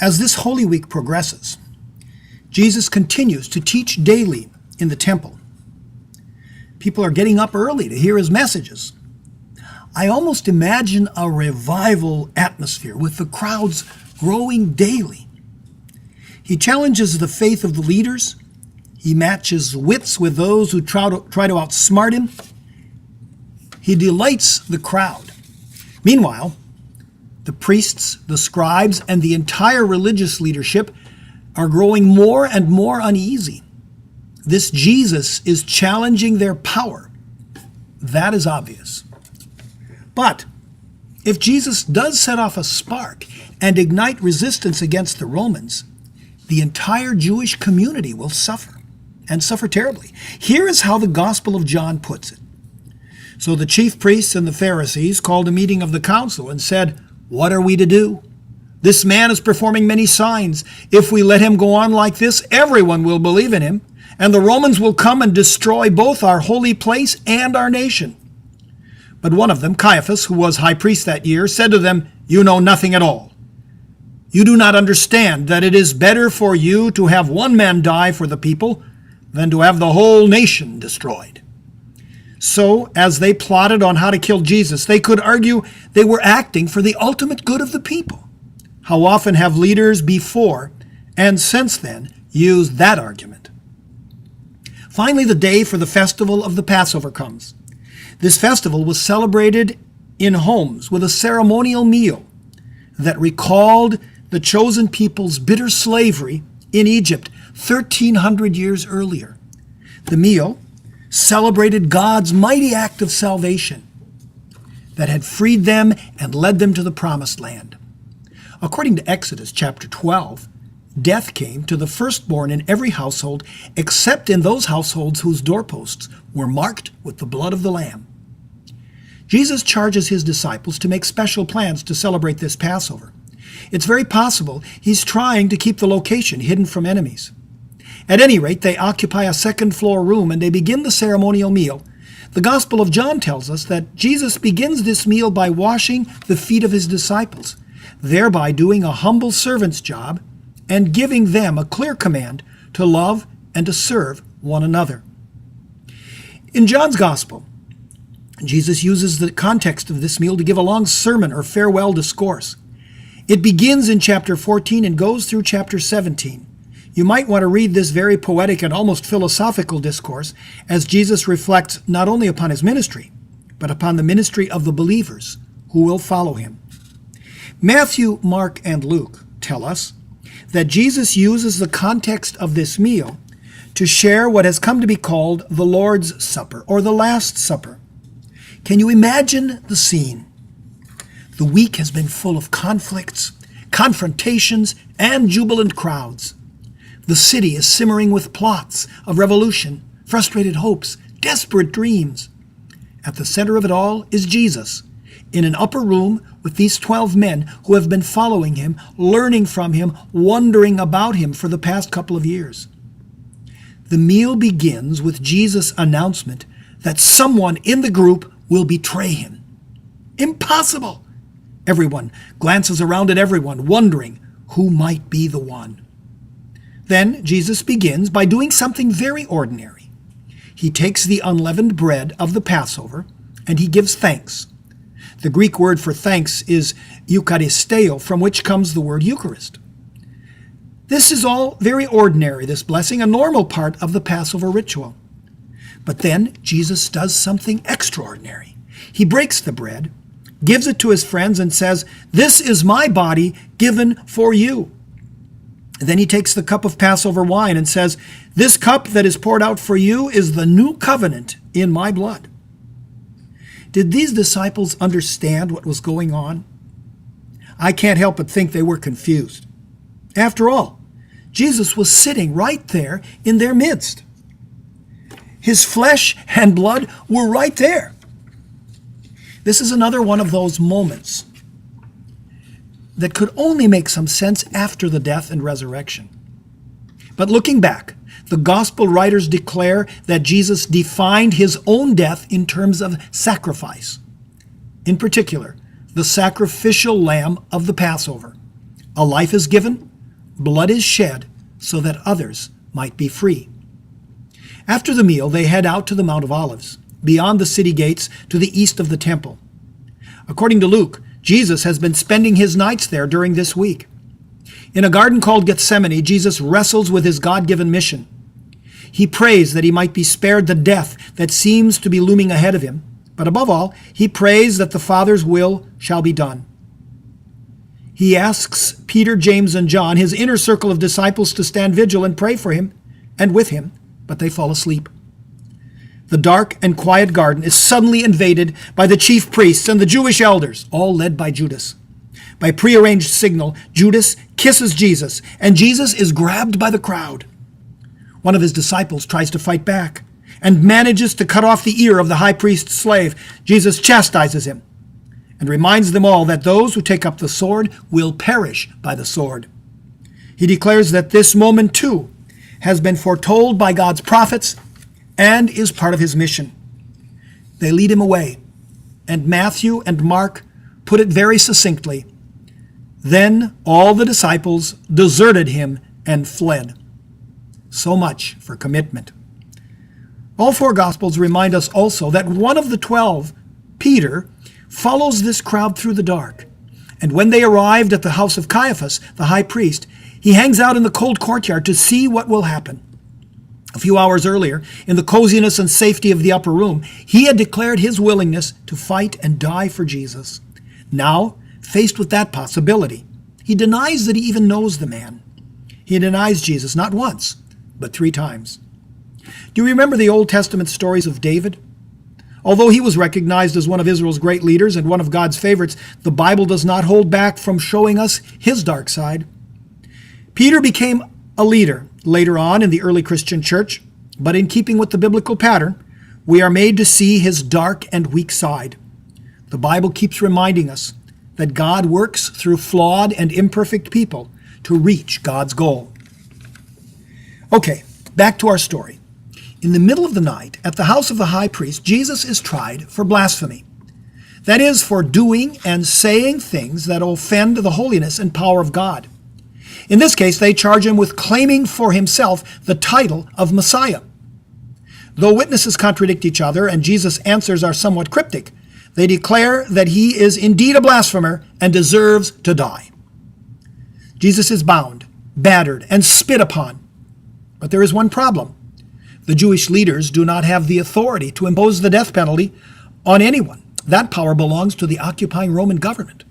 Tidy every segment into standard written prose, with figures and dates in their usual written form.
As this Holy Week progresses, Jesus continues to teach daily in the temple. People are getting up early to hear his messages. I almost imagine a revival atmosphere with the crowds growing daily. He challenges the faith of the leaders. He matches wits with those who try to outsmart him. He delights the crowd. Meanwhile, the priests, the scribes, and the entire religious leadership are growing more and more uneasy. This Jesus is challenging their power. That is obvious. But if Jesus does set off a spark and ignite resistance against the Romans, the entire Jewish community will suffer, and suffer terribly. Here is how the Gospel of John puts it. So the chief priests and the Pharisees called a meeting of the council and said, "What are we to do? This man is performing many signs. If we let him go on like this, everyone will believe in him, and the Romans will come and destroy both our holy place and our nation." But one of them, Caiaphas, who was high priest that year, said to them, "You know nothing at all. You do not understand that it is better for you to have one man die for the people than to have the whole nation destroyed." So, as they plotted on how to kill Jesus, they could argue they were acting for the ultimate good of the people. How often have leaders before and since then used that argument? Finally, the day for the festival of the Passover comes. This festival was celebrated in homes with a ceremonial meal that recalled the chosen people's bitter slavery in Egypt 1,300 years earlier. The meal celebrated God's mighty act of salvation that had freed them and led them to the promised land. According to Exodus chapter 12, death came to the firstborn in every household except in those households whose doorposts were marked with the blood of the Lamb. Jesus charges his disciples to make special plans to celebrate this Passover. It's very possible he's trying to keep the location hidden from enemies. At any rate, they occupy a second-floor room and they begin the ceremonial meal. The Gospel of John tells us that Jesus begins this meal by washing the feet of his disciples, thereby doing a humble servant's job and giving them a clear command to love and to serve one another. In John's Gospel, Jesus uses the context of this meal to give a long sermon or farewell discourse. It begins in chapter 14 and goes through chapter 17. You might want to read this very poetic and almost philosophical discourse as Jesus reflects not only upon his ministry, but upon the ministry of the believers who will follow him. Matthew, Mark, and Luke tell us that Jesus uses the context of this meal to share what has come to be called the Lord's Supper, or the Last Supper. Can you imagine the scene? The week has been full of conflicts, confrontations, and jubilant crowds. The city is simmering with plots of revolution, frustrated hopes, desperate dreams. At the center of it all is Jesus, in an upper room with these 12 men who have been following him, learning from him, wondering about him for the past couple of years. The meal begins with Jesus' announcement that someone in the group will betray him. Impossible! Everyone glances around at everyone, wondering who might be the one. Then Jesus begins by doing something very ordinary. He takes the unleavened bread of the Passover and he gives thanks. The Greek word for thanks is eucharisteo, from which comes the word Eucharist. This is all very ordinary, this blessing, a normal part of the Passover ritual. But then Jesus does something extraordinary. He breaks the bread, gives it to his friends, and says, "This is my body given for you." Then he takes the cup of Passover wine and says, "This cup that is poured out for you is the new covenant in my blood." Did these disciples understand what was going on? I can't help but think they were confused. After all, Jesus was sitting right there in their midst. His flesh and blood were right there. This is another one of those moments that could only make some sense after the death and resurrection. But looking back, the gospel writers declare that Jesus defined his own death in terms of sacrifice. In particular, the sacrificial lamb of the Passover. A life is given, blood is shed so that others might be free. After the meal, they head out to the Mount of Olives, beyond the city gates to the east of the temple. According to Luke, Jesus has been spending his nights there during this week. In a garden called Gethsemane, Jesus wrestles with his God-given mission. He prays that he might be spared the death that seems to be looming ahead of him, but above all, he prays that the Father's will shall be done. He asks Peter, James, and John, his inner circle of disciples, to stand vigil and pray for him and with him, but they fall asleep. The dark and quiet garden is suddenly invaded by the chief priests and the Jewish elders, all led by Judas. By prearranged signal, Judas kisses Jesus, and Jesus is grabbed by the crowd. One of his disciples tries to fight back and manages to cut off the ear of the high priest's slave. Jesus chastises him and reminds them all that those who take up the sword will perish by the sword. He declares that this moment, too, has been foretold by God's prophets and is part of his mission. They lead him away, and Matthew and Mark put it very succinctly. Then all the disciples deserted him and fled. So much for commitment. All four Gospels remind us also that one of the 12, Peter, follows this crowd through the dark. And when they arrived at the house of Caiaphas, the high priest, he hangs out in the cold courtyard to see what will happen. A few hours earlier, in the coziness and safety of the upper room, he had declared his willingness to fight and die for Jesus. Now, faced with that possibility, he denies that he even knows the man. He denies Jesus not once, but 3 times. Do you remember the Old Testament stories of David? Although he was recognized as one of Israel's great leaders and one of God's favorites, the Bible does not hold back from showing us his dark side. Peter became a leader later on in the early Christian church, but in keeping with the biblical pattern, we are made to see his dark and weak side. The Bible keeps reminding us that God works through flawed and imperfect people to reach God's goal. Okay, back to our story. In the middle of the night, at the house of the high priest, Jesus is tried for blasphemy. That is, for doing and saying things that offend the holiness and power of God. In this case, they charge him with claiming for himself the title of Messiah. Though witnesses contradict each other and Jesus' answers are somewhat cryptic, they declare that he is indeed a blasphemer and deserves to die. Jesus is bound, battered, and spit upon. But there is one problem. The Jewish leaders do not have the authority to impose the death penalty on anyone. That power belongs to the occupying Roman government.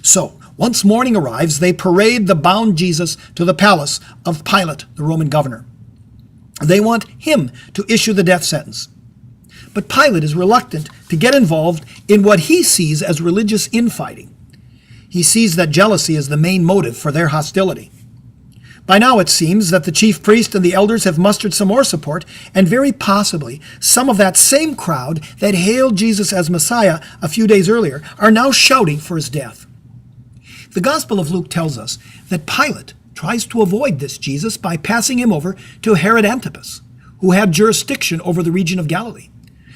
So, once morning arrives, they parade the bound Jesus to the palace of Pilate, the Roman governor. They want him to issue the death sentence. But Pilate is reluctant to get involved in what he sees as religious infighting. He sees that jealousy is the main motive for their hostility. By now it seems that the chief priest and the elders have mustered some more support, and very possibly some of that same crowd that hailed Jesus as Messiah a few days earlier are now shouting for his death. The Gospel of Luke tells us that Pilate tries to avoid this Jesus by passing him over to Herod Antipas, who had jurisdiction over the region of Galilee.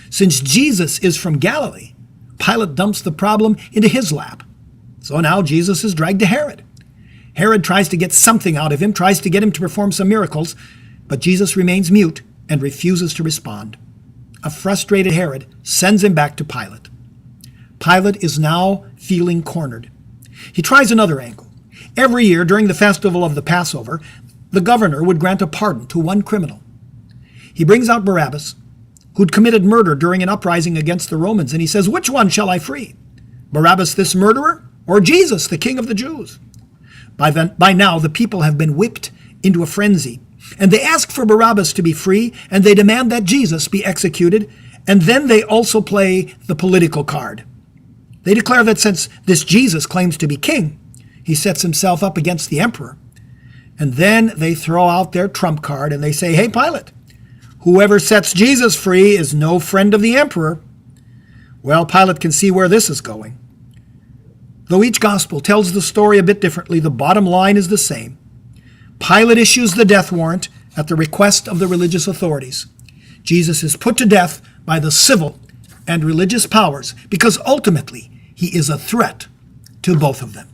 Since Jesus is from Galilee, Pilate dumps the problem into his lap. So now Jesus is dragged to Herod. Herod tries to get something out of him, tries to get him to perform some miracles, but Jesus remains mute and refuses to respond. A frustrated Herod sends him back to Pilate. Pilate is now feeling cornered. He tries another angle. Every year during the festival of the Passover, the governor would grant a pardon to one criminal. He brings out Barabbas, who'd committed murder during an uprising against the Romans, and he says, "Which one shall I free? Barabbas, this murderer, or Jesus, the King of the Jews?" By now, the people have been whipped into a frenzy, and they ask for Barabbas to be free, and they demand that Jesus be executed, and then they also play the political card. They declare that since this Jesus claims to be king, he sets himself up against the emperor. And then they throw out their trump card, and they say, "Hey, Pilate, whoever sets Jesus free is no friend of the emperor." Well, Pilate can see where this is going. Though each gospel tells the story a bit differently, the bottom line is the same. Pilate issues the death warrant at the request of the religious authorities. Jesus is put to death by the civil and religious powers because ultimately he is a threat to both of them.